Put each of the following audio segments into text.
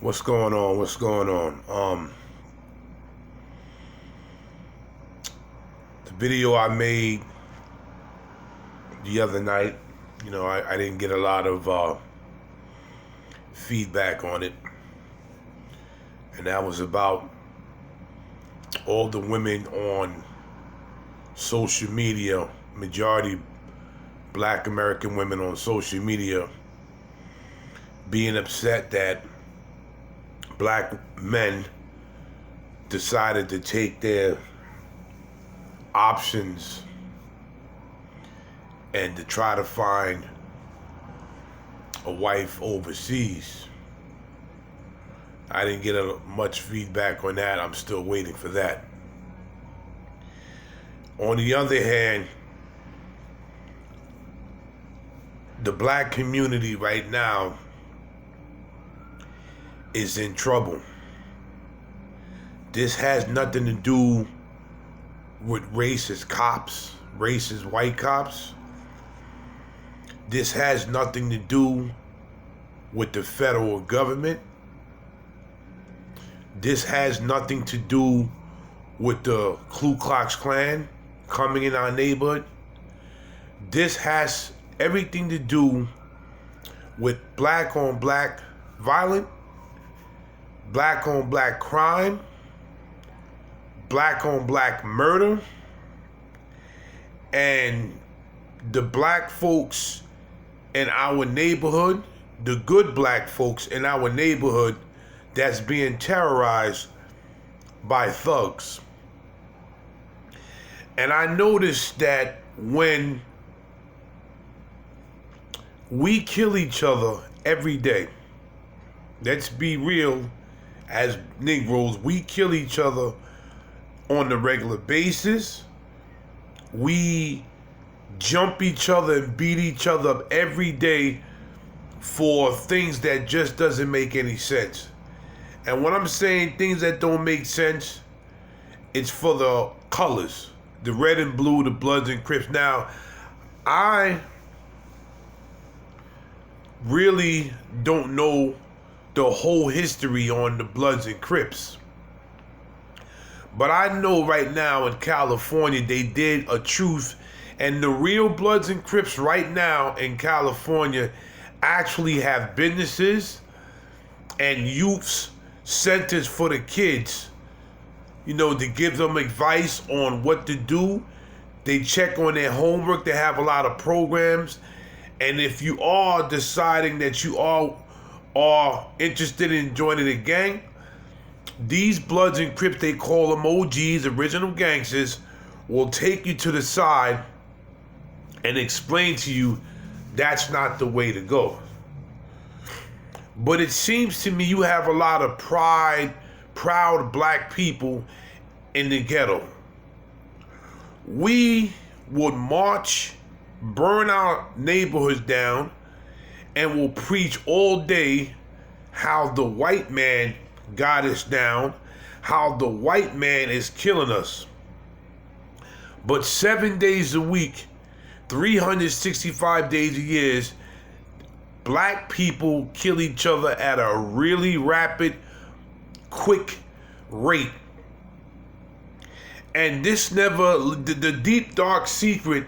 What's going on? What's going on? The video I made the other night, I didn't get a lot of feedback on it. And that was about all the women on social media, majority black American women on social media, being upset that black men decided to take their options and to try to find a wife overseas. I didn't get much feedback on that. I'm still waiting for that. On the other hand, the black community right now is in trouble. This has nothing to do with racist cops, racist white cops. This has nothing to do with the federal government. This has nothing to do with the Ku Klux Klan coming in our neighborhood. This has everything to do with black on black violence, black on black crime, black on black murder, and the black folks in our neighborhood, the good black folks in our neighborhood that's being terrorized by thugs. And I noticed that when we kill each other every day, let's be real, as Negroes, we kill each other on a regular basis. We jump each other and beat each other up every day for things that just doesn't make any sense. And when I'm saying things that don't make sense, it's for the colors, the red and blue, the Bloods and Crips. Now, I really don't know the whole history on the Bloods and Crips. But I know right now in California, they did a truth, and the real Bloods and Crips right now in California actually have businesses and youths centers for the kids, to give them advice on what to do. They check on their homework. They have a lot of programs. And if you are deciding that you are interested in joining a gang, these Bloods and Crips, they call them OGs, original gangsters, will take you to the side and explain to you that's not the way to go. But it seems to me you have a lot of proud black people in the ghetto. We would march, burn our neighborhoods down, and will preach all day how the white man got us down, how the white man is killing us. But 7 days a week, 365 days a year, black people kill each other at a really rapid, quick rate. And this the deep, dark secret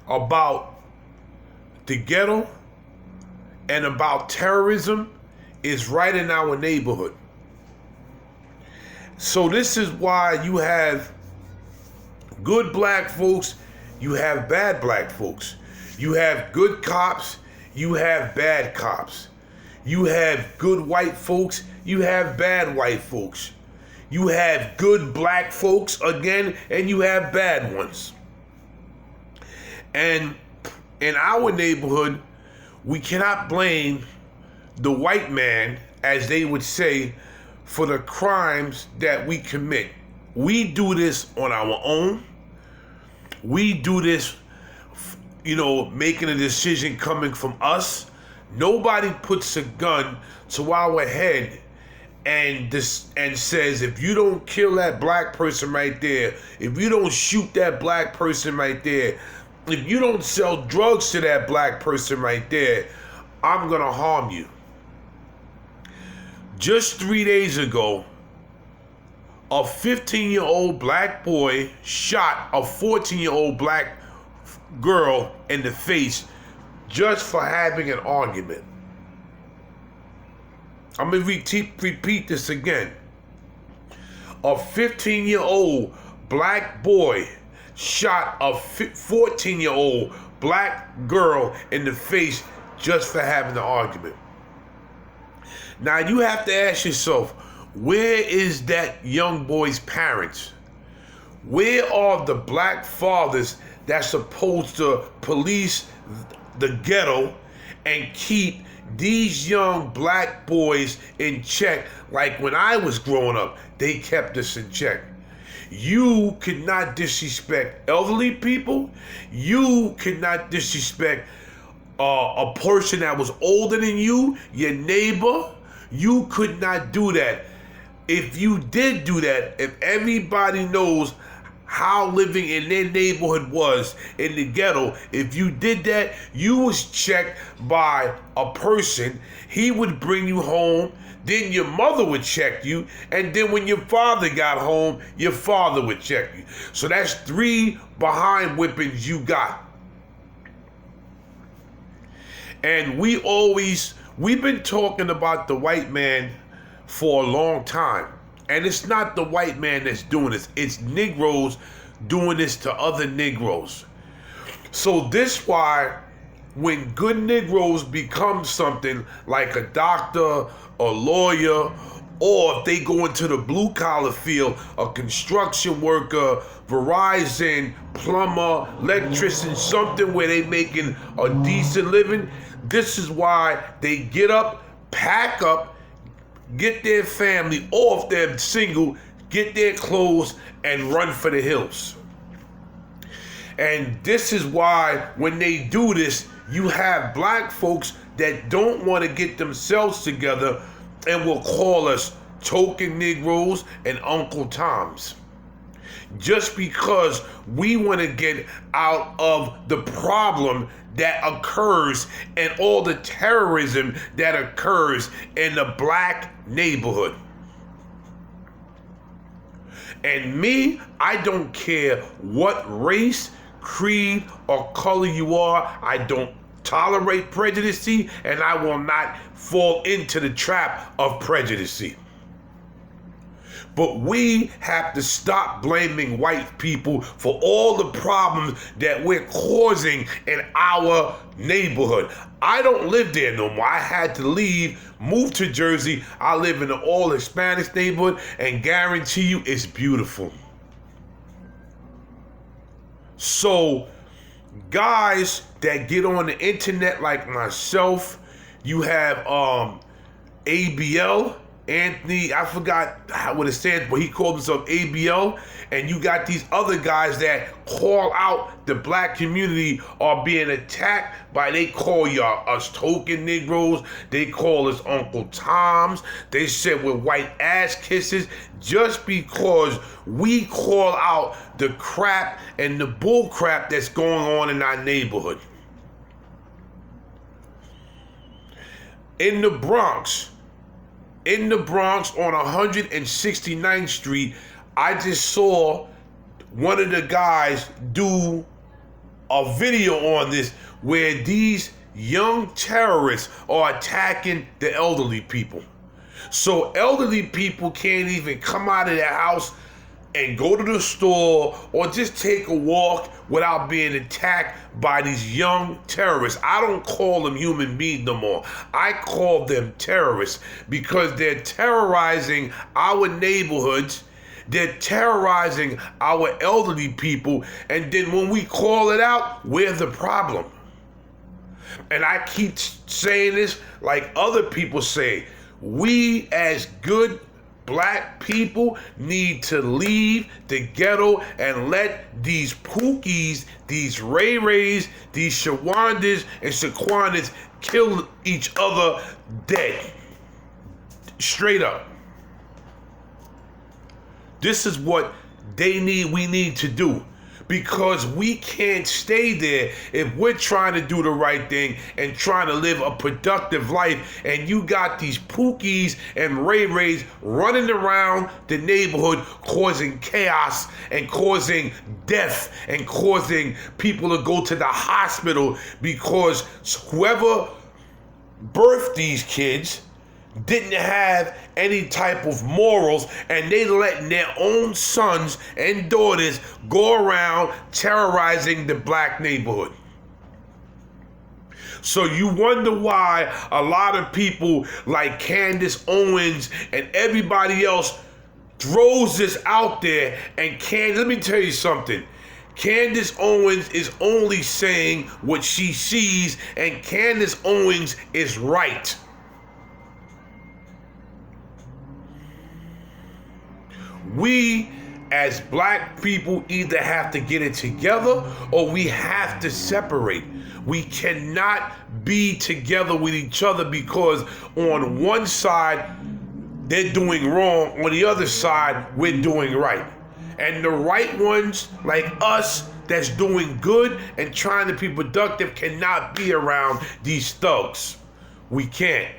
about the ghetto and about terrorism is right in our neighborhood. So this is why you have good black folks, you have bad black folks. You have good cops, you have bad cops. You have good white folks, you have bad white folks. You have good black folks again, and you have bad ones. And in our neighborhood, we cannot blame the white man, as they would say, for the crimes that we commit. We do this on our own. We do this, making a decision coming from us. Nobody puts a gun to our head and says, if you don't kill that black person right there, if you don't shoot that black person right there, if you don't sell drugs to that black person right there, I'm gonna harm you. Just 3 days ago, a 15-year-old black boy shot a 14-year-old black girl in the face just for having an argument. I'm going to repeat this again. A 15-year-old black boy shot a 14-year-old black girl in the face just for having an argument. Now you have to ask yourself, where is that young boy's parents? Where are the black fathers that's supposed to police the ghetto and keep these young black boys in check like when I was growing up, they kept us in check? You could not disrespect elderly people. You could not disrespect a person that was older than you, your neighbor. You could not do that. If you did do that, if everybody knows how living in their neighborhood was in the ghetto, if you did that, you was checked by a person. He would bring you home, then your mother would check you, and then when your father got home, your father would check you. So that's 3 behind whippings you got. And we've been talking about the white man for a long time. And it's not the white man that's doing this. It's Negroes doing this to other Negroes. So this why when good Negroes become something like a doctor, a lawyer, or if they go into the blue collar field, a construction worker, Verizon, plumber, electrician, something where they making a decent living, this is why they get up, pack up, get their family, or if they're single, get their clothes and run for the hills. And this is why when they do this, you have black folks that don't want to get themselves together and will call us token Negroes and Uncle Toms. Just because we want to get out of the problem that occurs and all the terrorism that occurs in the black neighborhood. And me, I don't care what race, creed, or color you are. I don't tolerate prejudice, and I will not fall into the trap of prejudice. But we have to stop blaming white people for all the problems that we're causing in our neighborhood. I don't live there no more. I had to leave, move to Jersey. I live in an all Hispanic neighborhood and guarantee you it's beautiful. So guys that get on the internet like myself, you have ABL, Anthony, I forgot what it stands, but he called himself ABL. And you got these other guys that call out the black community are being attacked by, they call y'all us token Negroes. They call us Uncle Toms. They said we're white ass kisses just because we call out the crap and the bull crap that's going on in our neighborhood. In the Bronx on 169th Street, I just saw one of the guys do a video on this where these young terrorists are attacking the elderly people. So elderly people can't even come out of their house and go to the store or just take a walk without being attacked by these young terrorists. I don't call them human beings no more. I call them terrorists because they're terrorizing our neighborhoods. They're terrorizing our elderly people. And then when we call it out, we're the problem. And I keep saying this like other people say. We as good black people need to leave the ghetto and let these Pookies, these Ray Rays, these Shawandas and Shaquanas kill each other dead. Straight up. This is what we need to do. because we can't stay there if we're trying to do the right thing and trying to live a productive life. And you got these Pookies and Ray Rays running around the neighborhood causing chaos and causing death and causing people to go to the hospital because whoever birthed these kids didn't have any type of morals, and they letting their own sons and daughters go around terrorizing the black neighborhood. So you wonder why a lot of people like Candace Owens and everybody else throws this out there. And let me tell you something. Candace Owens is only saying what she sees, and Candace Owens is right. We as black people either have to get it together or we have to separate. We cannot be together with each other because on one side they're doing wrong, on the other side we're doing right. And the right ones like us that's doing good and trying to be productive cannot be around these thugs. We can't.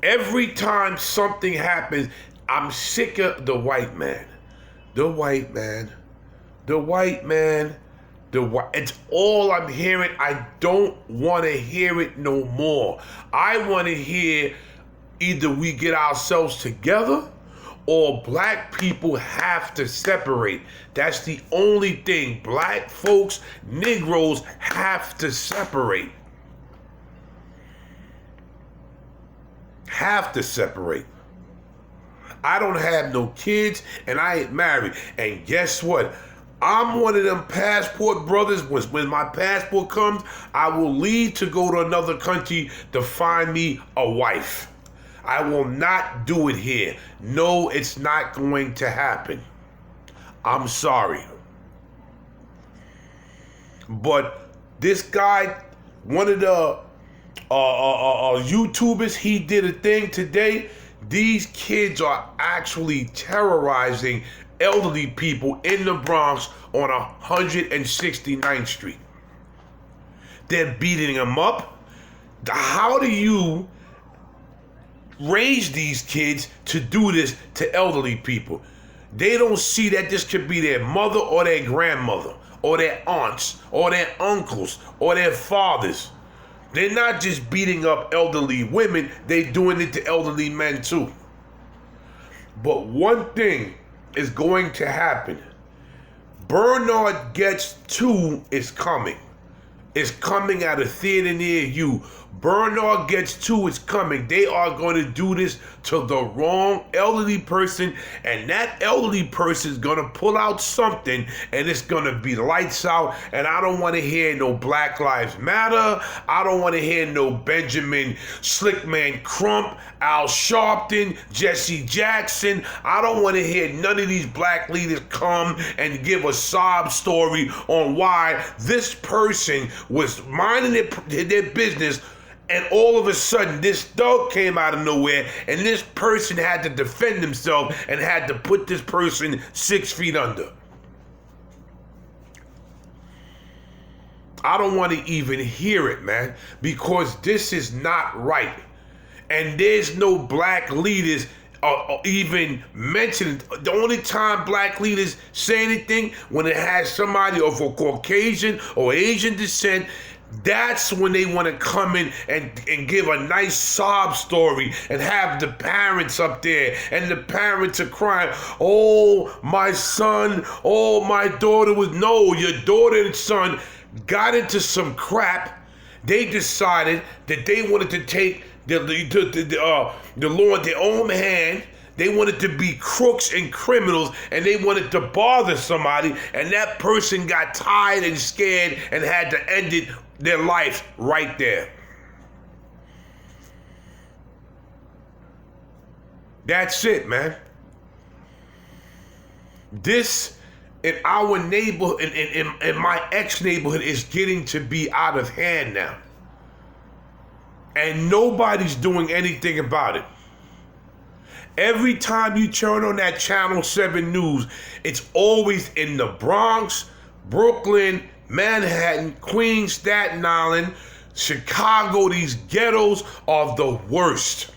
Every time something happens, I'm sick of the white man. The white man. The white man. It's all I'm hearing. I don't want to hear it no more. I want to hear either we get ourselves together or black people have to separate. That's the only thing. Black folks, Negroes have to separate. Have to separate. I don't have no kids and I ain't married. And guess what? I'm one of them passport brothers. When my passport comes, I will leave to go to another country to find me a wife. I will not do it here. No, it's not going to happen. I'm sorry. But this guy, one of the YouTubers, he did a thing today. These kids are actually terrorizing elderly people in the Bronx on 169th Street. They're beating them up. How do you raise these kids to do this to elderly people? They don't see that this could be their mother or their grandmother or their aunts or their uncles or their fathers. They're not just beating up elderly women, they're doing it to elderly men too. But one thing is going to happen. Bernard Gets 2 is coming. It's coming at a theater near you. Bernard Gets 2 is coming. They are going to do this to the wrong elderly person, and that elderly person is going to pull out something, and it's going to be lights out. And I don't want to hear no Black Lives Matter. I don't want to hear no Benjamin Slickman Crump, Al Sharpton, Jesse Jackson. I don't want to hear none of these black leaders come and give a sob story on why this person was minding their business, and all of a sudden this thug came out of nowhere, and this person had to defend himself and had to put this person 6 feet under. I don't want to even hear it, man, because this is not right. And there's no black leaders even mentioned. The only time black leaders say anything when it has somebody of a Caucasian or Asian descent. That's when they want to come in and give a nice sob story and have the parents up there, and the parents are crying, oh, my son, oh, my daughter was, no, your daughter and son got into some crap. They decided that they wanted to take the law in their own hand. They wanted to be crooks and criminals, and they wanted to bother somebody, and that person got tired and scared and had to end their life right there. That's it, man. This in our neighborhood, in my ex-neighborhood, is getting to be out of hand now. And nobody's doing anything about it. Every time you turn on that Channel 7 news, it's always in the Bronx, Brooklyn, Manhattan, Queens, Staten Island, Chicago. These ghettos are the worst.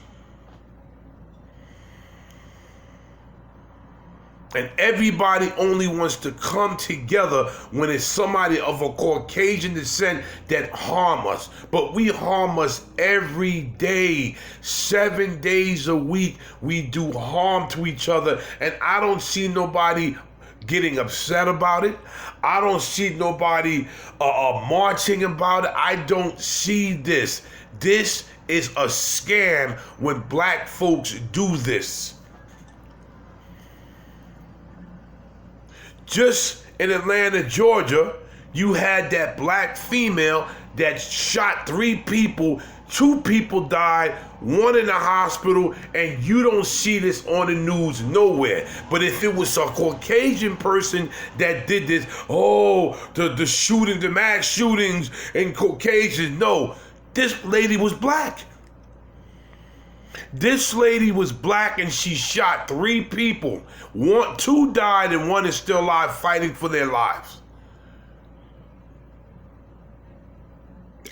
And everybody only wants to come together when it's somebody of a Caucasian descent that harm us. But we harm us every day. 7 days a week, we do harm to each other. And I don't see nobody getting upset about it. I don't see nobody marching about it. I don't see this. This is a scam when black folks do this. Just in Atlanta, Georgia, you had that black female that shot 3 people. 2 people died, 1 in the hospital, and you don't see this on the news nowhere. But if it was a Caucasian person that did this, the shooting, the mass shootings and Caucasians, no, this lady was black. This lady was black and she shot 3 people. 2 died and 1 is still alive fighting for their lives.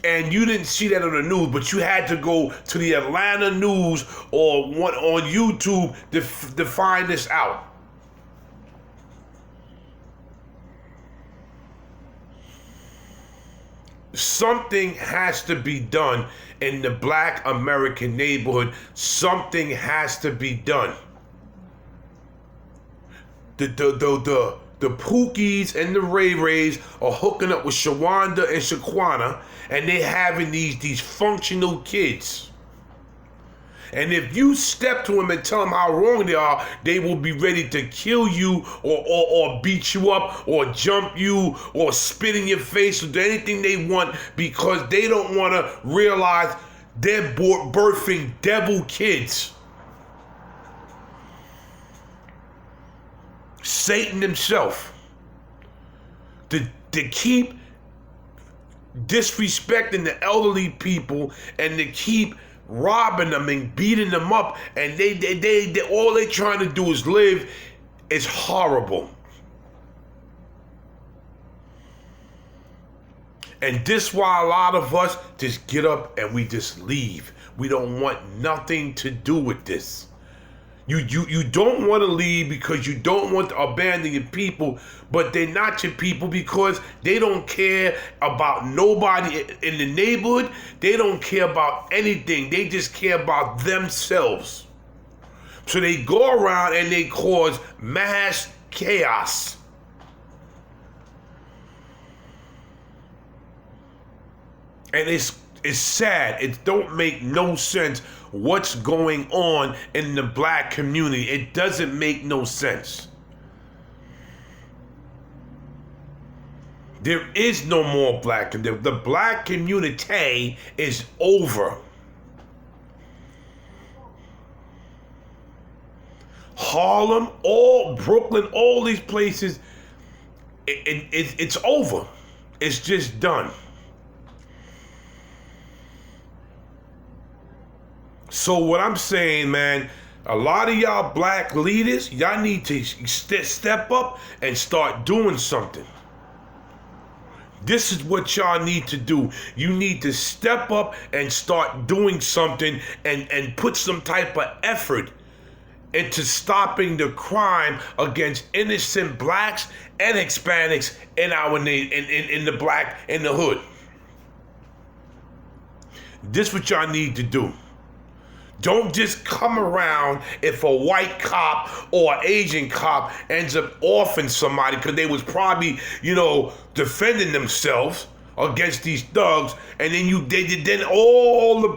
And you didn't see that on the news, but you had to go to the Atlanta news or on YouTube to find this out. Something has to be done in the black American neighborhood. Something has to be done. The Pookies and the Ray Rays are hooking up with Shawanda and Shaquana, and they're having these functional kids. And if you step to them and tell them how wrong they are, they will be ready to kill you or beat you up or jump you or spit in your face or do anything they want because they don't want to realize they're birthing devil kids. Satan himself. To keep disrespecting the elderly people and to keep robbing them and beating them up, and they all they trying to do is live, is horrible. And this why a lot of us just get up and we just leave. We don't want nothing to do with this. You don't want to leave because you don't want to abandon your people, but they're not your people because they don't care about nobody in the neighborhood. They don't care about anything. They just care about themselves. So they go around and they cause mass chaos. And it's sad. It don't make no sense what's going on in the black community. It doesn't make no sense. There is no more black. The black community is over. Harlem, Brooklyn, all these places, it's over. It's just done. So what I'm saying, man, a lot of y'all black leaders, y'all need to step up and start doing something. This is what y'all need to do. You need to step up and start doing something and put some type of effort into stopping the crime against innocent blacks and Hispanics in the hood. This is what y'all need to do. Don't just come around if a white cop or Asian cop ends up offing somebody because they was probably, defending themselves against these thugs, and then then all the black